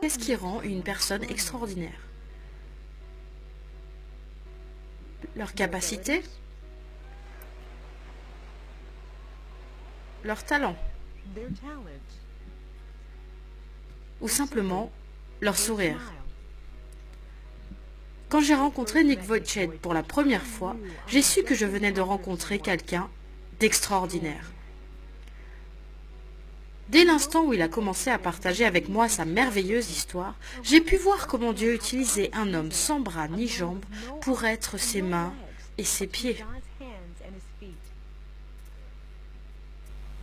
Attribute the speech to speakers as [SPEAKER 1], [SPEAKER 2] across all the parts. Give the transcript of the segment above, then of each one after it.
[SPEAKER 1] Qu'est-ce qui rend une personne extraordinaire? Leur capacité, leur talent, ou simplement leur sourire. Quand j'ai rencontré Nick Vujicic pour la première fois, j'ai su que je venais de rencontrer quelqu'un d'extraordinaire. Dès l'instant où il a commencé à partager avec moi sa merveilleuse histoire, j'ai pu voir comment Dieu utilisait un homme sans bras ni jambes pour être ses mains et ses pieds.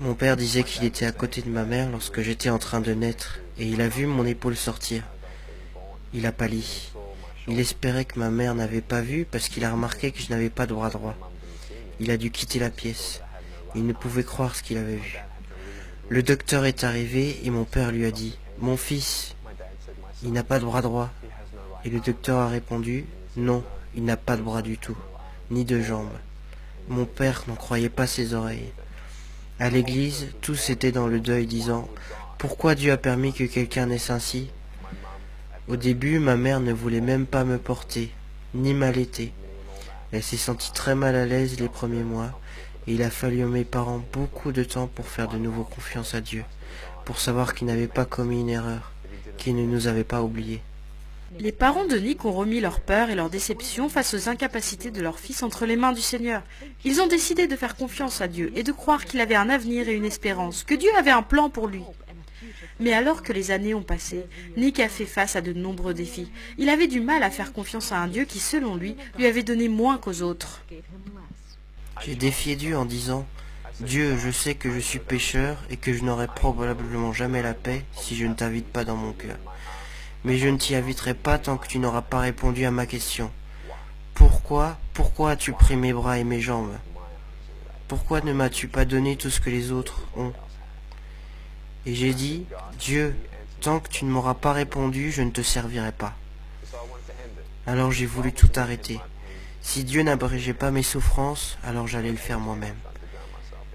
[SPEAKER 2] Mon père disait qu'il était à côté de ma mère lorsque j'étais en train de naître, et il a vu mon épaule sortir. Il a pâli. Il espérait que ma mère n'avait pas vu parce qu'il a remarqué que je n'avais pas de bras droit. Il a dû quitter la pièce. Il ne pouvait croire ce qu'il avait vu. Le docteur est arrivé et mon père lui a dit « Mon fils, il n'a pas de bras droit. » Et le docteur a répondu « Non, il n'a pas de bras du tout, ni de jambes. » Mon père n'en croyait pas ses oreilles. À l'église, tous étaient dans le deuil disant « Pourquoi Dieu a permis que quelqu'un naisse ainsi ?» Au début, ma mère ne voulait même pas me porter, ni m'allaiter. Elle s'est sentie très mal à l'aise les premiers mois, et il a fallu à mes parents beaucoup de temps pour faire de nouveau confiance à Dieu, pour savoir qu'il n'avait pas commis une erreur, qu'il ne nous avait pas oubliés.
[SPEAKER 1] Les parents de Nick ont remis leur peur et leur déception face aux incapacités de leur fils entre les mains du Seigneur. Ils ont décidé de faire confiance à Dieu et de croire qu'il avait un avenir et une espérance, que Dieu avait un plan pour lui. Mais alors que les années ont passé, Nick a fait face à de nombreux défis. Il avait du mal à faire confiance à un Dieu qui, selon lui avait donné moins qu'aux autres.
[SPEAKER 2] J'ai défié Dieu en disant « Dieu, je sais que je suis pécheur et que je n'aurai probablement jamais la paix si je ne t'invite pas dans mon cœur. Mais je ne t'y inviterai pas tant que tu n'auras pas répondu à ma question. Pourquoi as-tu pris mes bras et mes jambes? Pourquoi ne m'as-tu pas donné tout ce que les autres ont? » Et j'ai dit « Dieu, tant que tu ne m'auras pas répondu, je ne te servirai pas. » Alors j'ai voulu tout arrêter. Si Dieu n'abrégeait pas mes souffrances, alors j'allais le faire moi-même.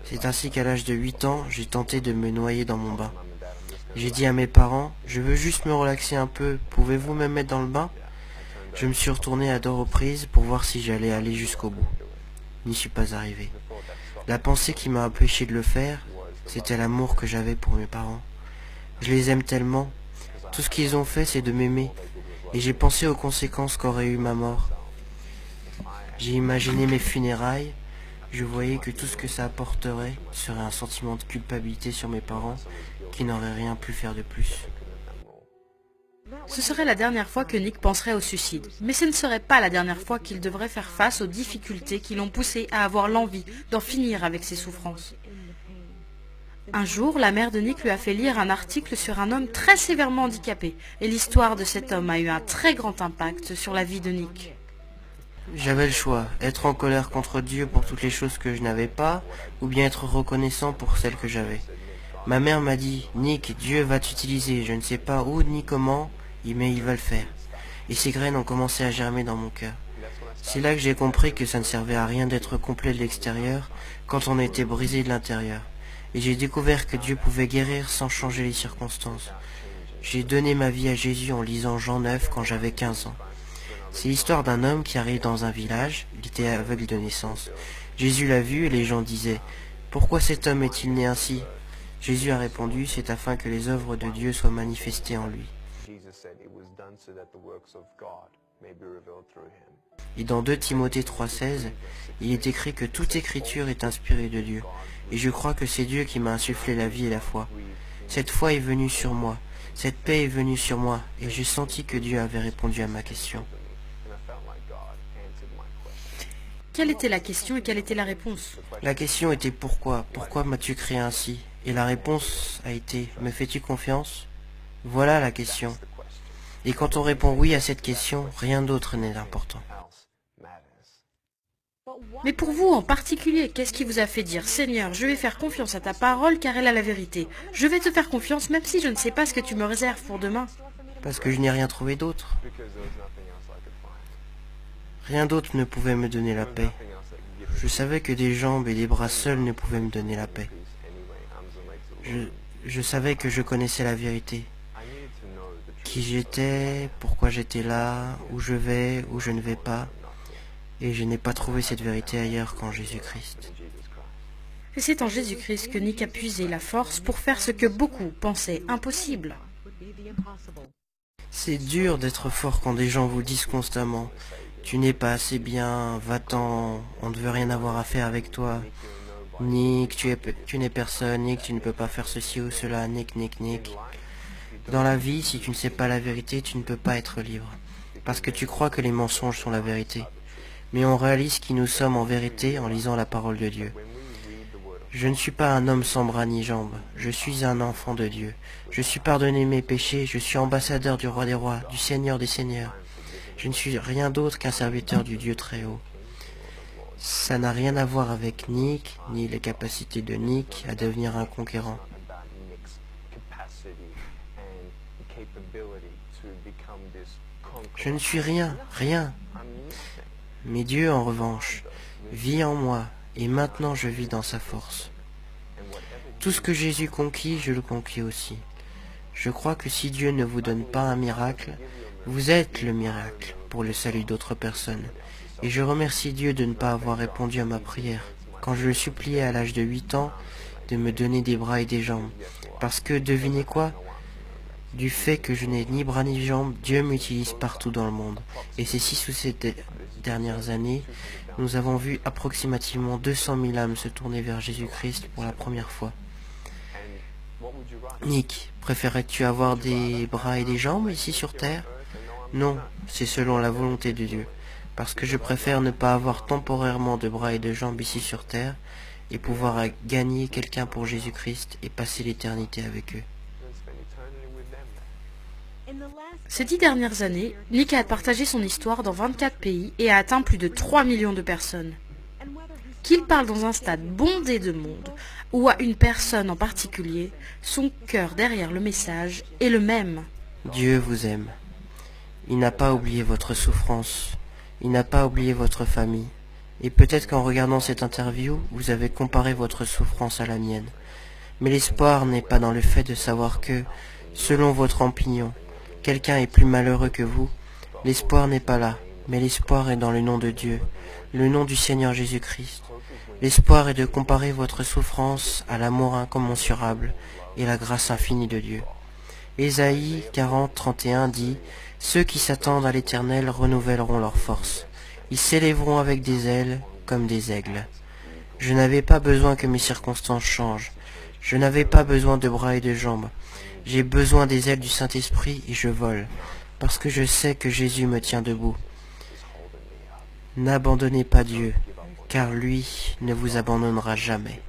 [SPEAKER 2] C'est ainsi qu'à l'âge de 8 ans, j'ai tenté de me noyer dans mon bain. J'ai dit à mes parents, je veux juste me relaxer un peu, pouvez-vous me mettre dans le bain? Je me suis retourné à deux reprises pour voir si j'allais aller jusqu'au bout. N'y suis pas arrivé. La pensée qui m'a empêché de le faire, c'était l'amour que j'avais pour mes parents. Je les aime tellement. Tout ce qu'ils ont fait, c'est de m'aimer. Et j'ai pensé aux conséquences qu'aurait eu ma mort. J'ai imaginé mes funérailles. Je voyais que tout ce que ça apporterait serait un sentiment de culpabilité sur mes parents qui n'auraient rien pu faire de plus.
[SPEAKER 1] Ce serait la dernière fois que Nick penserait au suicide, mais ce ne serait pas la dernière fois qu'il devrait faire face aux difficultés qui l'ont poussé à avoir l'envie d'en finir avec ses souffrances. Un jour, la mère de Nick lui a fait lire un article sur un homme très sévèrement handicapé, et l'histoire de cet homme a eu un très grand impact sur la vie de Nick.
[SPEAKER 2] J'avais le choix, être en colère contre Dieu pour toutes les choses que je n'avais pas, ou bien être reconnaissant pour celles que j'avais. Ma mère m'a dit, Nick, Dieu va t'utiliser, je ne sais pas où ni comment, mais il va le faire. Et ces graines ont commencé à germer dans mon cœur. C'est là que j'ai compris que ça ne servait à rien d'être complet de l'extérieur quand on était brisé de l'intérieur. Et j'ai découvert que Dieu pouvait guérir sans changer les circonstances. J'ai donné ma vie à Jésus en lisant Jean 9 quand j'avais 15 ans. C'est l'histoire d'un homme qui arrive dans un village, il était aveugle de naissance. Jésus l'a vu et les gens disaient « Pourquoi cet homme est-il né ainsi ?» Jésus a répondu « C'est afin que les œuvres de Dieu soient manifestées en lui. » Et dans 2 Timothée 3,16, il est écrit que toute écriture est inspirée de Dieu. Et je crois que c'est Dieu qui m'a insufflé la vie et la foi. Cette foi est venue sur moi, cette paix est venue sur moi, et j'ai senti que Dieu avait répondu à ma question.
[SPEAKER 1] Quelle était la question et quelle était la réponse?
[SPEAKER 2] La question était pourquoi? Pourquoi m'as-tu créé ainsi? Et la réponse a été me fais-tu confiance? Voilà la question. Et quand on répond oui à cette question, rien d'autre n'est important.
[SPEAKER 1] Mais pour vous en particulier, qu'est-ce qui vous a fait dire « Seigneur, je vais faire confiance à ta parole car elle a la vérité. Je vais te faire confiance même si je ne sais pas ce que tu me réserves pour demain. »
[SPEAKER 2] Parce que je n'ai rien trouvé d'autre. Rien d'autre ne pouvait me donner la paix. Je savais que des jambes et des bras seuls ne pouvaient me donner la paix. Je savais que je connaissais la vérité, qui j'étais, pourquoi j'étais là, où je vais, où je ne vais pas, et je n'ai pas trouvé cette vérité ailleurs qu'en Jésus-Christ.
[SPEAKER 1] Et c'est en Jésus-Christ que Nick a puisé la force pour faire ce que beaucoup pensaient impossible.
[SPEAKER 2] C'est dur d'être fort quand des gens vous disent constamment « Tu n'es pas assez bien, va-t'en, on ne veut rien avoir à faire avec toi. Nick, tu n'es personne, Nick, tu ne peux pas faire ceci ou cela, Nick, Nick, Nick. » Dans la vie, si tu ne sais pas la vérité, tu ne peux pas être libre. Parce que tu crois que les mensonges sont la vérité. Mais on réalise qui nous sommes en vérité en lisant la parole de Dieu. Je ne suis pas un homme sans bras ni jambes, je suis un enfant de Dieu. Je suis pardonné mes péchés, je suis ambassadeur du roi des rois, du Seigneur des seigneurs. Je ne suis rien d'autre qu'un serviteur du Dieu très haut. Ça n'a rien à voir avec Nick, ni les capacités de Nick à devenir un conquérant. Je ne suis rien, rien. Mais Dieu, en revanche, vit en moi, et maintenant je vis dans sa force. Tout ce que Jésus conquit, je le conquis aussi. Je crois que si Dieu ne vous donne pas un miracle, vous êtes le miracle pour le salut d'autres personnes. Et je remercie Dieu de ne pas avoir répondu à ma prière, quand je le suppliais à l'âge de 8 ans, de me donner des bras et des jambes. Parce que, devinez quoi ? Du fait que je n'ai ni bras ni jambes, Dieu m'utilise partout dans le monde. Et ces 6 ou 7 dernières années, nous avons vu approximativement 200 000 âmes se tourner vers Jésus-Christ pour la première fois. Nick, préférerais-tu avoir des bras et des jambes ici sur Terre? Non, c'est selon la volonté de Dieu. Parce que je préfère ne pas avoir temporairement de bras et de jambes ici sur Terre et pouvoir gagner quelqu'un pour Jésus-Christ et passer l'éternité avec eux.
[SPEAKER 1] Ces 10 dernières années, Nick a partagé son histoire dans 24 pays et a atteint plus de 3 millions de personnes. Qu'il parle dans un stade bondé de monde ou à une personne en particulier, son cœur derrière le message est le même.
[SPEAKER 2] Dieu vous aime. Il n'a pas oublié votre souffrance. Il n'a pas oublié votre famille. Et peut-être qu'en regardant cette interview, vous avez comparé votre souffrance à la mienne. Mais l'espoir n'est pas dans le fait de savoir que, selon votre opinion, quelqu'un est plus malheureux que vous. L'espoir n'est pas là, mais l'espoir est dans le nom de Dieu, le nom du Seigneur Jésus-Christ. L'espoir est de comparer votre souffrance à l'amour incommensurable et la grâce infinie de Dieu. Ésaïe 40, 31 dit « Ceux qui s'attendent à l'Éternel renouvelleront leurs forces. Ils s'élèveront avec des ailes comme des aigles. » Je n'avais pas besoin que mes circonstances changent. Je n'avais pas besoin de bras et de jambes. J'ai besoin des ailes du Saint-Esprit et je vole, parce que je sais que Jésus me tient debout. N'abandonnez pas Dieu, car lui ne vous abandonnera jamais.